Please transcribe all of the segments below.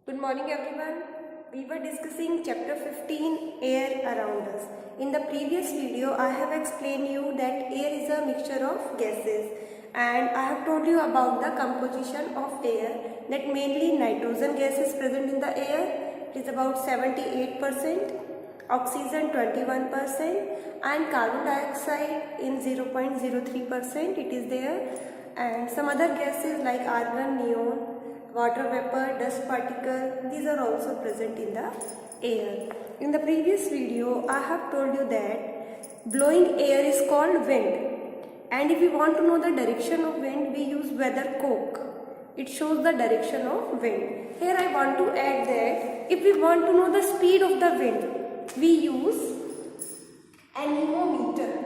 Good morning everyone. We were discussing chapter 15 air around us. In the previous video I have explained you that air is a mixture of gases and I have told you about the composition of air, that mainly nitrogen gas is present in the air. It is about 78%, oxygen 21% and carbon dioxide in 0.03% it is there, and some other gases like argon, neon, water vapor, dust particle, these are also present in the air. In the previous video I have told you that blowing air is called wind, and if we want to know the direction of wind we use weathercock. It shows the direction of wind. Here I want to add that if we want to know the speed of the wind we use anemometer.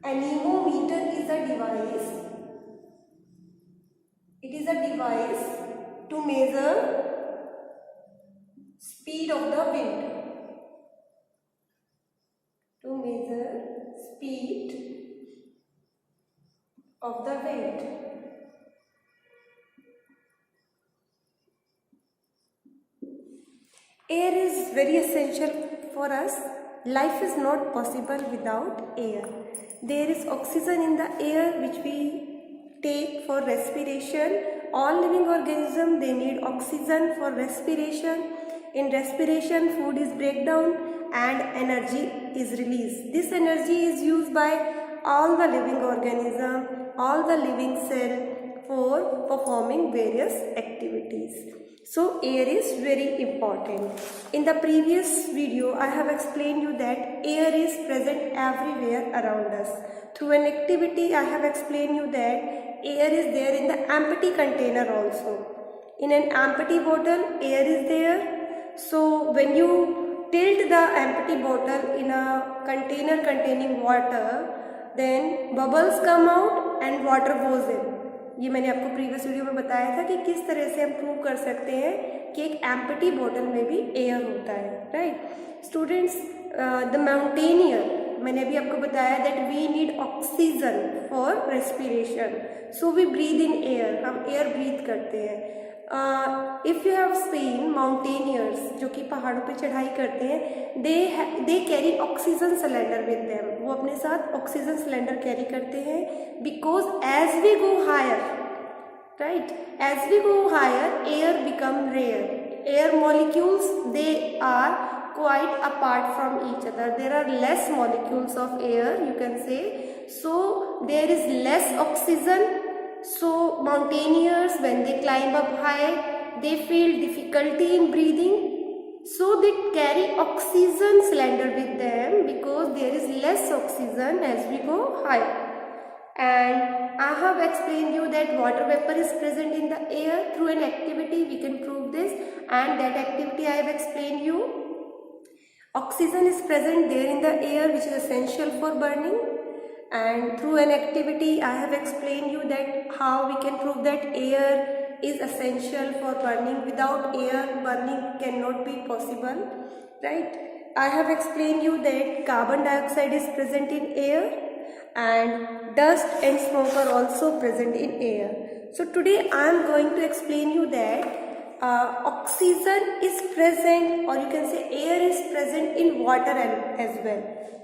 Anemometer is a device. It is a device to measure speed of the wind. To measure speed of the wind. Air is very essential for us. Life is not possible without air. There is oxygen in the air which we take for respiration. All living organisms, they need oxygen for respiration. In respiration food is break down and energy is released. This energy is used by all the living organisms, all the living cell for performing various activities. So air is very important. In the previous video I have explained you that air is present everywhere around us. Through an activity I have explained you that air is there in the empty container also. In an empty bottle air is there. So when you tilt the empty bottle in a container containing water, then bubbles come out and water goes in. ये मैंने आपको previous video में बताया था कि किस तरह से हम प्रूव कर सकते हैं कि एक एम्प्टी बॉटल में भी एयर होता है, राइट स्टूडेंट्स. द माउंटेनियर, मैंने अभी आपको बताया that we need oxygen for respiration, so we breathe in air, हम एयर ब्रीथ करते हैं. If you have seen mountaineers जो कि पहाड़ों पे चढ़ाई करते हैं, they carry oxygen cylinder with them. वो अपने साथ ऑक्सीजन सिलेंडर कैरी करते हैं because as we go higher, right, as we go higher air become rare. Air molecules, they are quite apart from each other. There are less molecules of air, you can say. So there is less oxygen. So mountaineers, when they climb up high, they feel difficulty in breathing. So they carry oxygen cylinder with them because there is less oxygen as we go higher. And I have explained you that water vapor is present in the air. Through an activity we can prove this, and that activity I have explained you. Oxygen is present there in the air which is essential for burning, and through an activity I have explained you that how we can prove that air is essential for burning. Without air burning cannot be possible, right? I have explained you that carbon dioxide is present in air and dust and smoke are also present in air. So today I am going to explain you that oxygen is present, or you can say air is present in water as well.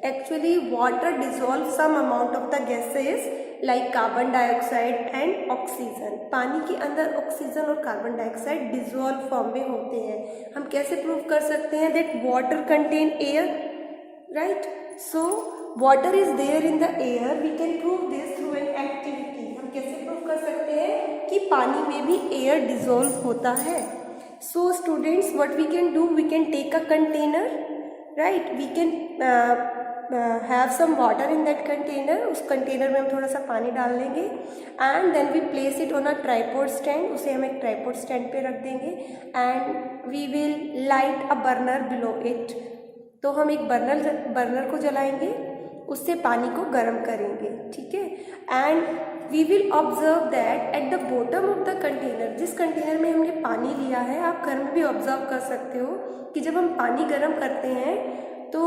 Actually water dissolves some amount of the gases like carbon dioxide and oxygen. पानी के अंदर oxygen और carbon dioxide dissolve form में होते हैं. हम कैसे prove कर सकते हैं that water contain air, right? So water is there in the air. We can prove this through an activity. हम कैसे प्रूव कर सकते हैं कि पानी में भी एयर डिजोल्व होता है. So students, what we can do, we can take a container, right, we can have some water in that container. उस कंटेनर में हम थोड़ा सा पानी डाल लेंगे and then we place it on a tripod stand. उसे हम एक ट्राइपॉड स्टैंड पे रख देंगे and we will light a burner below it. तो हम एक बर्नर को जलाएंगे, उससे पानी को गर्म करेंगे, ठीक है. And we will observe that at the bottom of the container, जिस कंटेनर में हमने पानी लिया है, आप घर में भी ऑब्जर्व कर सकते हो कि जब हम पानी गर्म करते हैं तो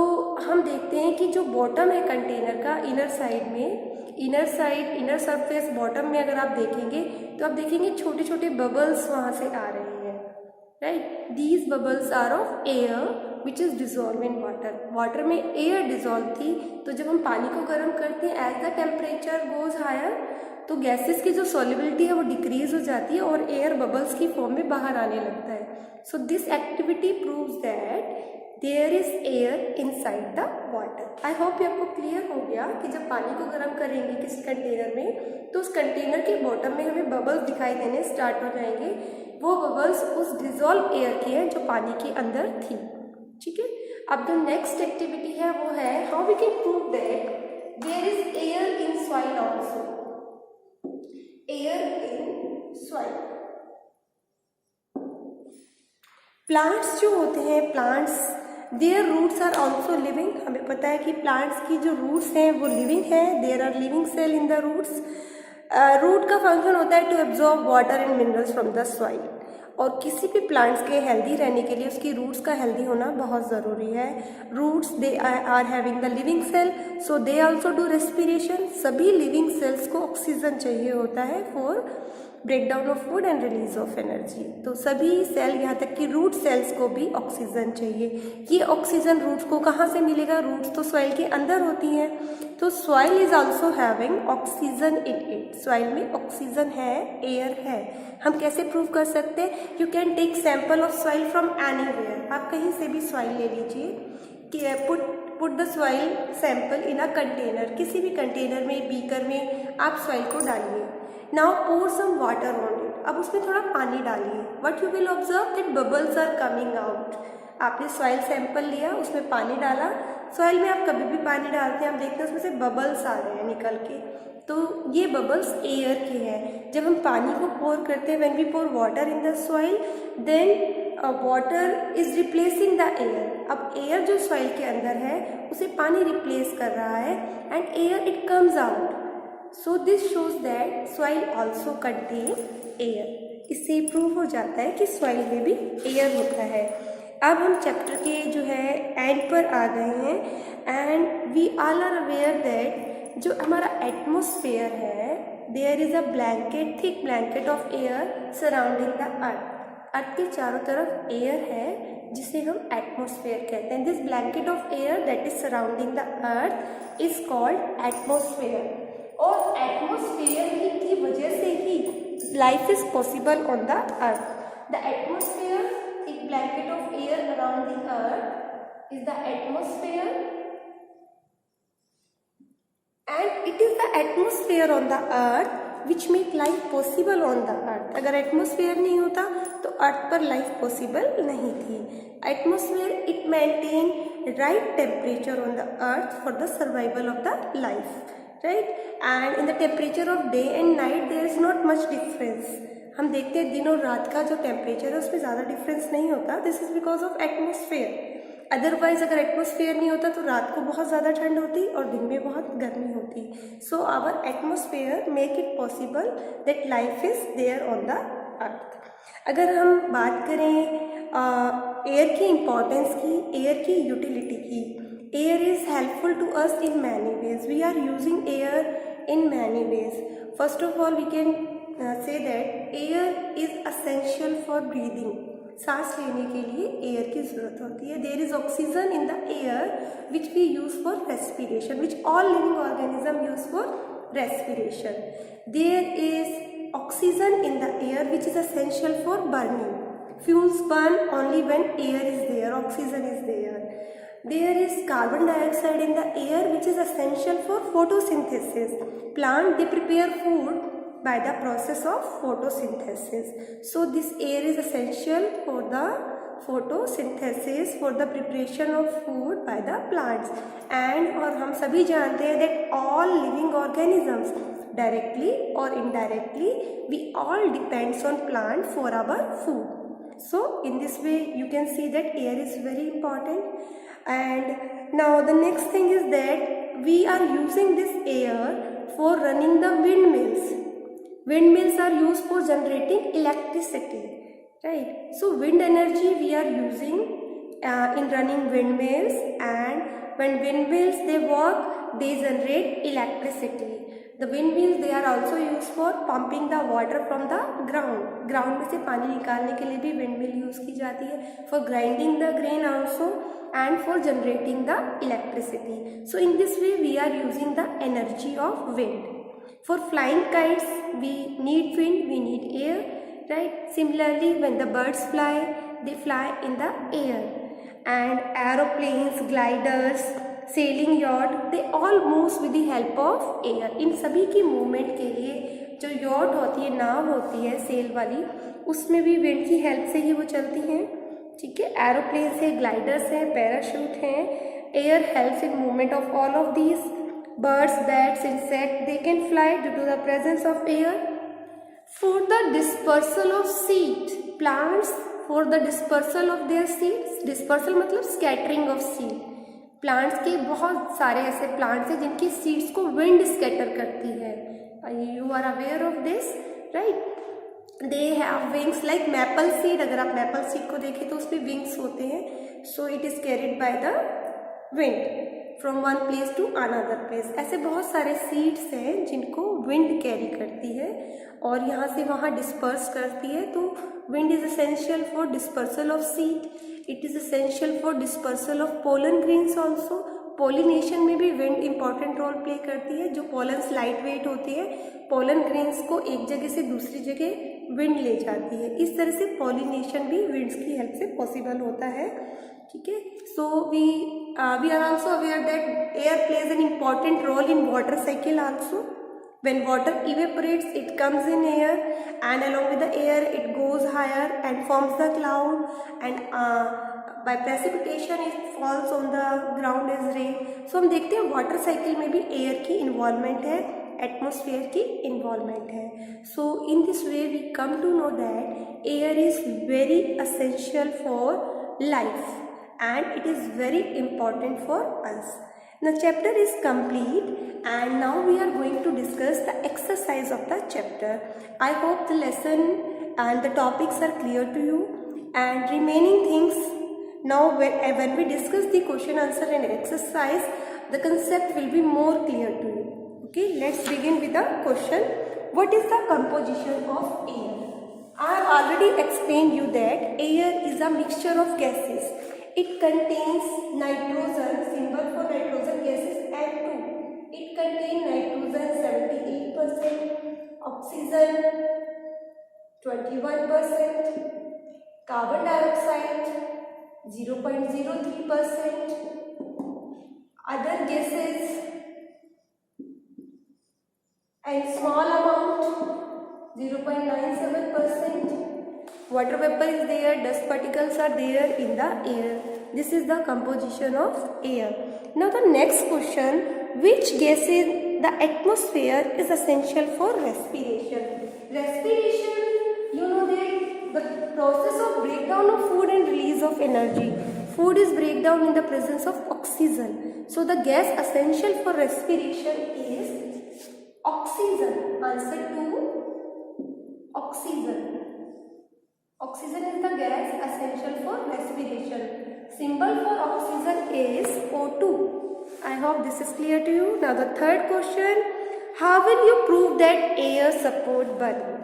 हम देखते हैं कि जो बॉटम है कंटेनर का इनर साइड में, इनर सरफेस बॉटम में अगर आप देखेंगे तो आप देखेंगे छोटे छोटे बबल्स वहाँ से आ रहे हैं, right. These bubbles are of air which is dissolve in water. Water में एयर डिजॉल्व थी, तो जब हम पानी को गर्म करते हैं as the temperature goes higher तो गैसेस की जो सॉल्युबिलिटी है वो डिक्रीज हो जाती है और एयर बबल्स की फॉर्म में बाहर आने लगता है. So this activity proves that there is air inside the water. I hope ये आपको क्लियर हो गया कि जब पानी को गर्म करेंगे किसी कंटेनर में तो उस कंटेनर के बॉटम में हमें बबल्स दिखाई देने स्टार्ट हो जाएंगे. वो बबल्स उस डिजॉल्व एयर की हैं जो पानी के अंदर थी. ठीक है. अब जो नेक्स्ट एक्टिविटी है वो है how we can prove that there is air in soil also. Air in soil. Plants जो होते हैं, plants their roots are also living. हमें पता है कि प्लांट्स की जो रूट्स हैं वो लिविंग है. There are living cell in the roots. Root का फंक्शन होता है to absorb water and minerals from the soil. और किसी भी प्लांट्स के हेल्दी रहने के लिए उसकी रूट्स का हेल्दी होना बहुत ज़रूरी है. Roots they are having the living cell, so they also do respiration. सभी लिविंग सेल्स को ऑक्सीजन चाहिए होता है for breakdown of food and release of energy. तो सभी सेल, यहाँ तक कि रूट सेल्स को भी ऑक्सीजन चाहिए. ये ऑक्सीजन रूट्स को कहाँ से मिलेगा? रूट्स तो सॉइल के अंदर होती हैं. तो soil is also having oxygen in it. Soil में ऑक्सीजन है, एयर है. हम कैसे प्रूव कर सकते हैं? You can take sample of soil from anywhere. आप कहीं से भी सॉइल ले लीजिए कि put the soil sample in a container. किसी भी कंटेनर में, बीकर में आप सॉइल को डालिए. Now pour some water on it. अब उसमें थोड़ा पानी डालिए. What you will observe that bubbles are coming out. आपने सॉइल सैंपल लिया, उसमें पानी डाला. सॉइल में आप कभी भी पानी डालते हैं, आप देखते हैं उसमें से बबल्स आ रहे हैं निकल के. तो ये बबल्स एयर के हैं. जब हम पानी को पोर करते हैं, when we pour water in the soil, then water is replacing the air. अब एयर जो सॉइल के अंदर है उसे पानी रिप्लेस कर रहा है and air it comes out. So this shows that soil also contain air. इससे प्रूव हो जाता है कि सॉइल में भी एयर होता है. अब हम चैप्टर के जो है एंड पर आ गए हैं and we all are aware that जो हमारा एटमोसफेयर है, there is a blanket, thick blanket of air surrounding the earth. Earth के चारों तरफ एयर है जिसे हम एटमोसफेयर कहते हैं. This blanket of air that is surrounding the earth is called atmosphere. और एटमोसफेयर की वजह से ही life is possible on the earth. The atmosphere, एक blanket of air around the earth is the atmosphere and it is the atmosphere on the earth which make life possible on the earth. अगर atmosphere नहीं होता तो अर्थ पर life possible नहीं थी. Atmosphere it maintain right temperature on the earth for the survival of the life. Right. And in the temperature of day and night there is not much difference. हम देखते हैं दिन और रात का जो टेम्परेचर है उसमें ज़्यादा डिफरेंस नहीं होता. This is because of atmosphere. Otherwise अगर एटमोसफेयर नहीं होता तो रात को बहुत ज़्यादा ठंड होती और दिन में बहुत गर्मी होती. So our atmosphere make it possible that life is there on the earth. अगर हम बात करें एयर की इम्पोर्टेंस की, एयर की यूटिलिटी की, air is helpful to us in many ways. We are using air in many ways. First of all, we can say that air is essential for breathing. सांस लेने के लिए air की ज़रूरत होती है. There is oxygen in the air which we use for respiration, which all living organism use for respiration. There is oxygen in the air which is essential for burning. Fuels burn only when air is there, oxygen is there. There is carbon dioxide in the air which is essential for photosynthesis. Plant they prepare food by the process of photosynthesis. So this air is essential for the photosynthesis, for the preparation of food by the plants. And और हम सभी जानते हैं that all living organisms directly or indirectly we all depends on plant for our food. So in this way you can see that air is very important. And now the next thing is that we are using this air for running the windmills. Windmills are used for generating electricity, right? So wind energy we are using in running windmills, and when windmills they work, they generate electricity. The windmills they are also used for pumping the water from the ground. Ground में से पानी निकालने के लिए भी windmill use की जाती है, for grinding the grain also and for generating the electricity. So in this way we are using the energy of wind. For flying kites, we need wind, we need air, right? Similarly, when the birds fly, they fly in the air. And aeroplanes, gliders, sailing yacht, they all move with the help of air. इन सभी की movement के लिए जो yacht होती है, नाव होती है cell वाली, उसमें भी विंड की हेल्प से ही वो चलती हैं. ठीक है, एरोप्लेन्स है, ग्लाइडर्स हैं, पैराशूट हैं. Air helps in movement of all of these. Birds, bats, insects, they can fly due to the presence of air. For the dispersal of seed, plants, for the dispersal of their seeds, dispersal मतलब scattering of seed. Plants के बहुत सारे ऐसे plants हैं जिनकी seeds को wind scatter करती है. You are aware of this, right? They have wings like maple seed. अगर आप मैपल सीड को देखें तो उसमें विंग्स होते हैं. So it is carried by the wind from one place to another place. ऐसे बहुत सारे सीड्स हैं जिनको विंड कैरी करती है और यहाँ से वहाँ डिस्पर्स करती है. तो wind is essential for dispersal of seed. It is essential for dispersal of pollen grains also. Pollination में भी विंड इंपॉर्टेंट रोल प्ले करती है. जो पोलन्स लाइट वेट होती है, पोलन ग्रेन्स को एक जगह से दूसरी जगह विंड ले जाती है. इस तरह से पोलिनेशन भी विंड्स की हेल्प से पॉसिबल होता है. ठीक है, so we are also aware that air plays an important role in water cycle also. When water evaporates, it comes in air, and along with the air, it goes higher and forms the cloud, and by precipitation, it falls on the ground as rain. So हम देखते हैं water cycle में भी air की involvement है, atmosphere की involvement है. So in this way we come to know that air is very essential for life and it is very important for us. The chapter is complete and now we are going to discuss the exercise of the chapter. I hope the lesson and the topics are clear to you, and remaining things now when we discuss the question answer and exercise, the concept will be more clear to you. Okay, let's begin with the question. What is the composition of air? I have already explained you that air is a mixture of gases. It contains nitrogen, symbol for nitrogen gases, N2. It contains nitrogen 78%, oxygen 21%, carbon dioxide 0.03%, other gases and small amount 0.97%. Water vapor is there, dust particles are there in the air. This is the composition of air. Now the next question, which gas in the atmosphere is essential for respiration? Respiration, you know that the process of breakdown of food and release of energy. Food is breakdown in the presence of oxygen. So the gas essential for respiration is oxygen. Answer to oxygen. Oxygen is the gas essential for respiration. Symbol for oxygen is O2. I hope this is clear to you. Now the third question, how will you prove that air support burning?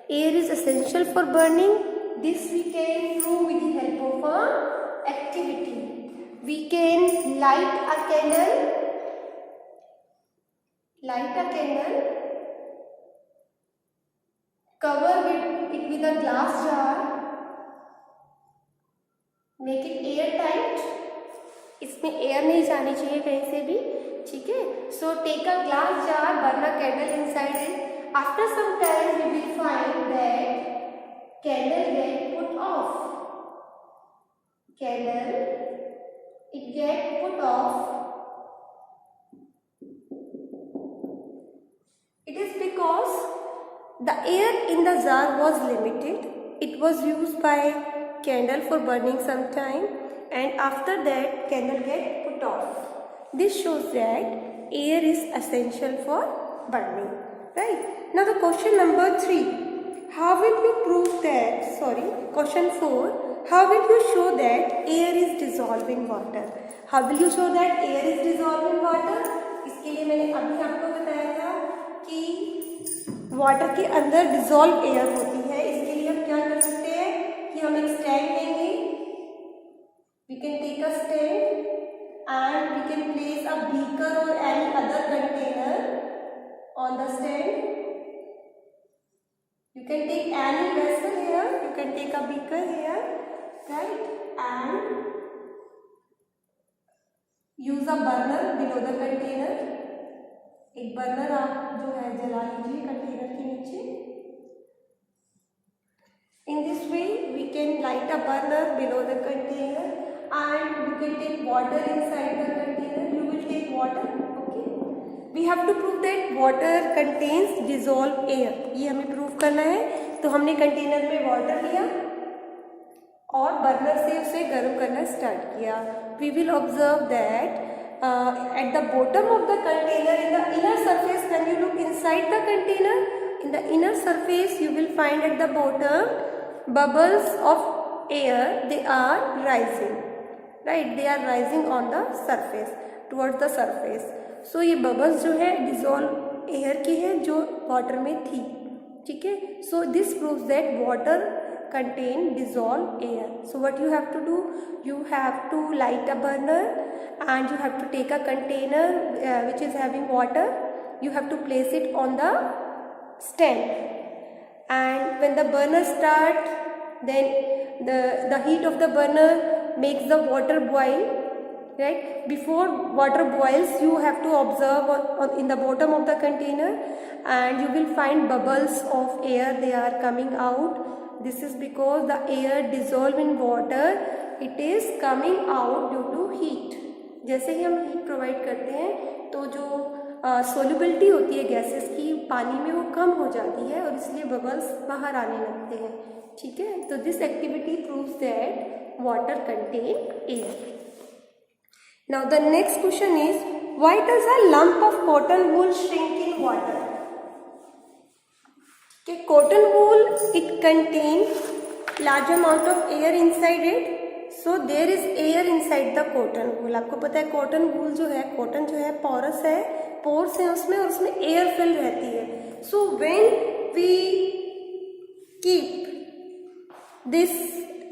Air is essential for burning. This we can prove with the help of a activity. We can light a candle. Cover it with a glass jar, make it airtight. इसमें air नहीं जानी चाहिए कहीं से भी. ठीक है, so take a glass jar, burn a candle inside it. After some time we will find that candle get put off. It get put off. It is because the air in the jar was limited. It was used by candle for burning some time, and after that candle get put off. This shows that air is essential for burning, right? Now the question number 3. How will you prove that, question 4. How will you show that air is dissolved in water? How will you show that air is dissolved in water? इसके लिए मैंने अभी आपको बताया था कि water के अंदर डिजॉल्व एयर होती है. इसके लिए हम क्या कर सकते हैं कि हम एक स्टैंड स्टैंड लेंगे, we can take a stand and we can place a beaker or any other container on the stand. You can take any vessel here, you can take a beaker here, right, and use a burner below the container. एक burner आप जो है जला लीजिए container के नीचे. In this way we can light a burner below the container and you can take water inside the container. You will take water. Okay, we have to prove that water contains dissolved air. ये हमें prove करना है. तो हमने container में water लिया और burner से उसे गर्म करना स्टार्ट किया. We will observe that at the bottom of the container, in the inner surface, when you look inside the container, in the inner surface you will find at the bottom bubbles of air. They are rising, right, they are rising on the surface, towards the surface. So ये bubbles जो है dissolved air की है जो water में थी. ठीक है. So this proves that water contain dissolved air. So what you have to do, you have to light a burner and you have to take a container which is having water. You have to place it on the stand, and when the burner start, then the heat of the burner makes the water boil, right. Before water boils, you have to observe in the bottom of the container and you will find bubbles of air, they are coming out. This is because the air dissolved in water, it is coming out due to heat. जैसे ही हम heat provide करते हैं तो जो solubility होती है gases की पानी में वो कम हो जाती है और इसलिए बबल्स बाहर आने लगते हैं. ठीक है. तो this activity proves that water contain air. Now the next question is, why does a lump of cotton wool shrink in water? कि cotton wool it contain large amount of air inside it. So there is air inside the cotton wool. आपको पता है cotton wool जो है, cotton जो है porous है, pores है उसमें और उसमें एयर फिल रहती है. So when we keep this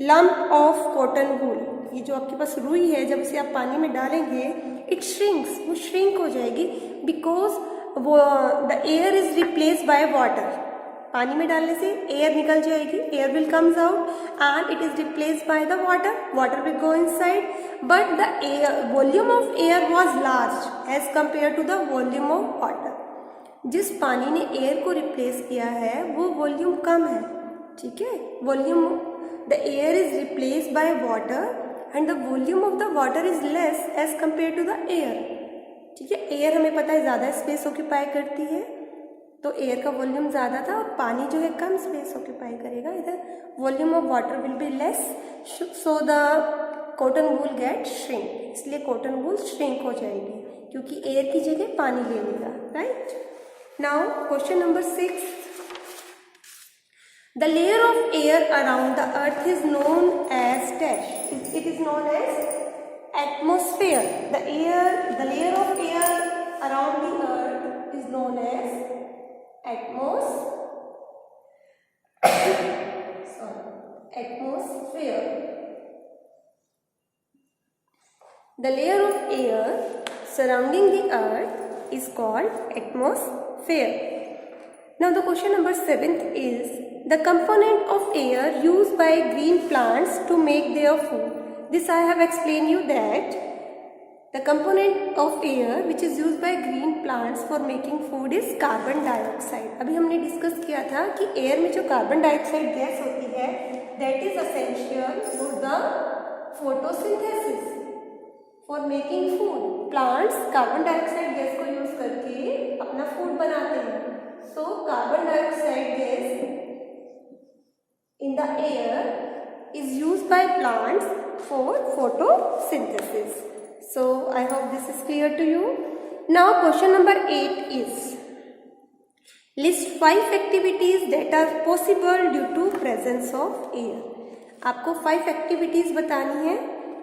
lump of cotton wool, ये जो आपके पास रुई है, जब इसे आप पानी में डालेंगे इट श्रिंक्स, वो श्रिंक हो जाएगी बिकॉज वो the air is replace by water. पानी में डालने से एयर निकल जाएगी, air will comes out and it is replace by the water. Water will go inside but the air volume of air was large as compare to the volume of water. जिस पानी ने air को replace किया है वो volume कम है. ठीक है. Volume the air is replace by water and the volume of the water is less as compare to the air. ठीक है. एयर हमें पता है ज़्यादा स्पेस ऑक्यूपाई करती है तो एयर का वॉल्यूम ज़्यादा था और पानी जो है कम स्पेस ऑक्यूपाई करेगा. इधर volume of water will be less, so the cotton wool get shrink. इसलिए कॉटन वूल श्रिंक हो जाएगी क्योंकि एयर की जगह पानी ले लेगा. Right. Now question number 6. The layer of air around the earth is known as dash. It is known as atmosphere. The layer of air around the earth is known as atmosphere. The layer of air surrounding the earth is called atmosphere. Now the question number 7 is, the component of air used by green plants to make their food. This I have explained you that the component of air which is used by green plants for making food is carbon dioxide. अभी हमने discuss किया था कि air में जो carbon dioxide gas होती है that is essential for the photosynthesis, for making food. Plants carbon dioxide gas को यूज करके अपना फूड बनाते हैं. So carbon dioxide gas in the air is used by plants for photosynthesis. So I hope this is clear to you. Now question number 8 is, list 5 activities that are possible due to presence of air. आपको 5 activities बतानी है.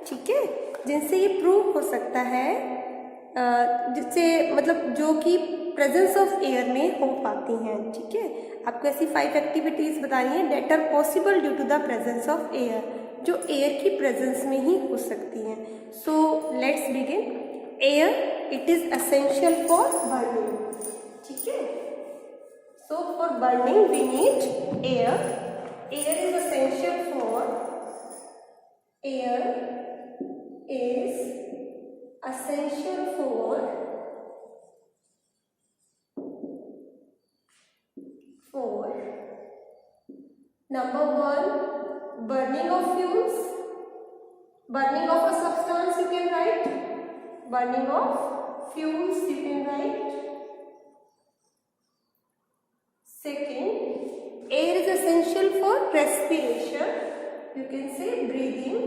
ठीक है. जिनसे ये prove हो सकता है, जिससे मतलब जो कि प्रेजेंस ऑफ एयर में हो पाती हैं. ठीक है. आपको ऐसी 5 एक्टिविटीज बतानी है that are possible due to the presence of air. जो एयर की प्रेजेंस में ही हो सकती हैं. So let's begin. Air, it is essential for burning. ठीक है. So for burning we need air. Air is essential for number one, burning of fuels, burning of a substance you can write, burning of fuels you can write. Second, air is essential for respiration, you can say breathing,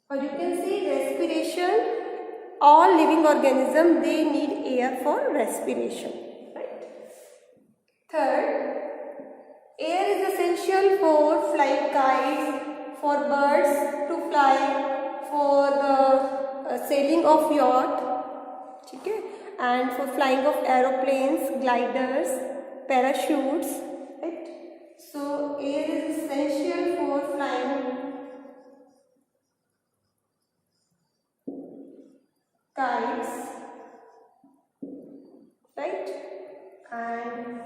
or you can say respiration. All living organisms, they need air for respiration. Third, air is essential for flying kites, for birds to fly, for the sailing of yacht, ठीक है, and for flying of aeroplanes, gliders, parachutes, right? So air is essential for flying kites, right? And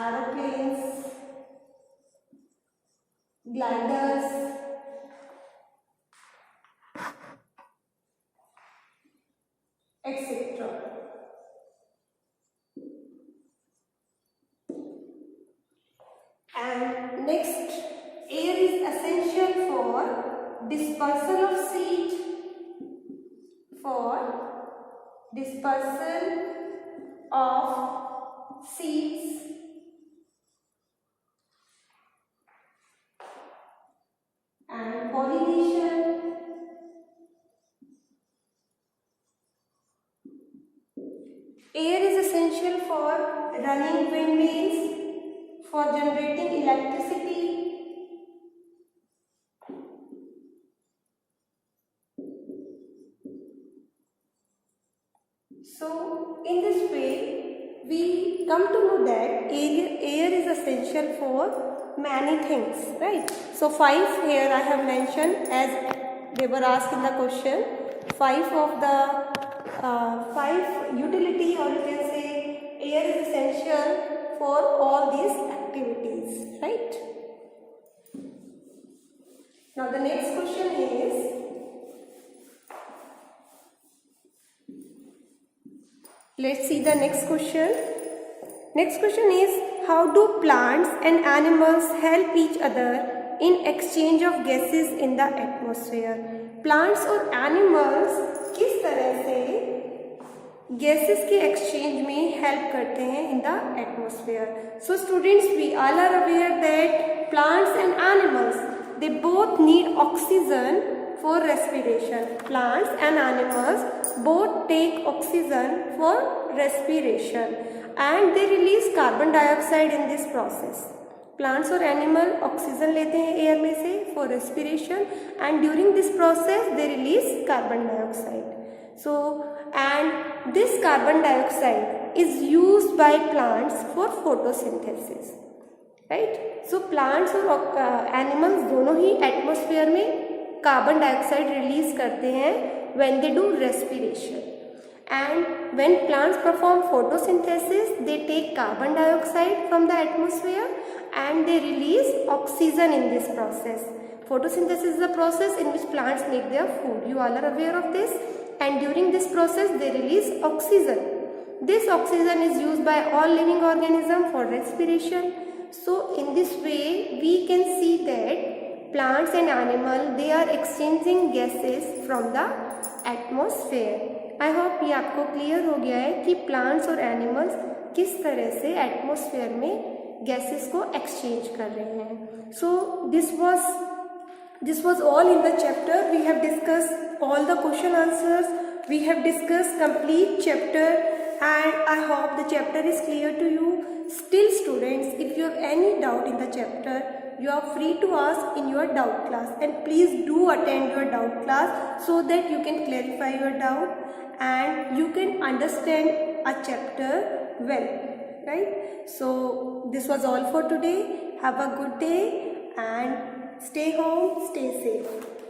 aeroplanes, gliders, etc. And next, air is essential for dispersal of seed, seeds, and pollination. Air is essential for running windmills, for generating electricity. So in this way we come to know that air is essential for many things, right? So 5 here I have mentioned, as they were asked in the question, 5 of the 5 utility, or you can say air is essential for all these activities, right? Now the next question is, let's see the next question. Next question is, how do plants and animals help each other in exchange of gases in the atmosphere? Plants और animals किस तरह से gases के exchange में help करते हैं in the atmosphere? So students, we all are aware that plants and animals, they both need oxygen for respiration. Plants and animals both take oxygen for respiration, and they release carbon dioxide in this process. Plants or animal oxygen लेते हैं air में से for respiration, and during this process they release carbon dioxide. So, and this carbon dioxide is used by plants for photosynthesis, right? So plants और animals दोनों ही atmosphere में carbon dioxide release करते हैं when they do respiration, and when plants perform photosynthesis they take carbon dioxide from the atmosphere and they release oxygen in this process. Photosynthesis is a process in which plants make their food, you all are aware of this, and during this process they release oxygen. This oxygen is used by all living organisms for respiration. So in this way we can see that plants and animals, they are exchanging gases from the atmosphere. I hope ये आपको clear हो गया है कि plants और animals किस तरह से atmosphere में gases को exchange कर रहे हैं. So this was all in the chapter. We have discussed all the question answers. We have discussed complete chapter, and I hope the chapter is clear to you. Still students, if you have any doubt in the chapter, you are free to ask in your doubt class, and please do attend your doubt class so that you can clarify your doubt and you can understand a chapter well. right? So this was all for today. Have a good day and stay home, stay safe.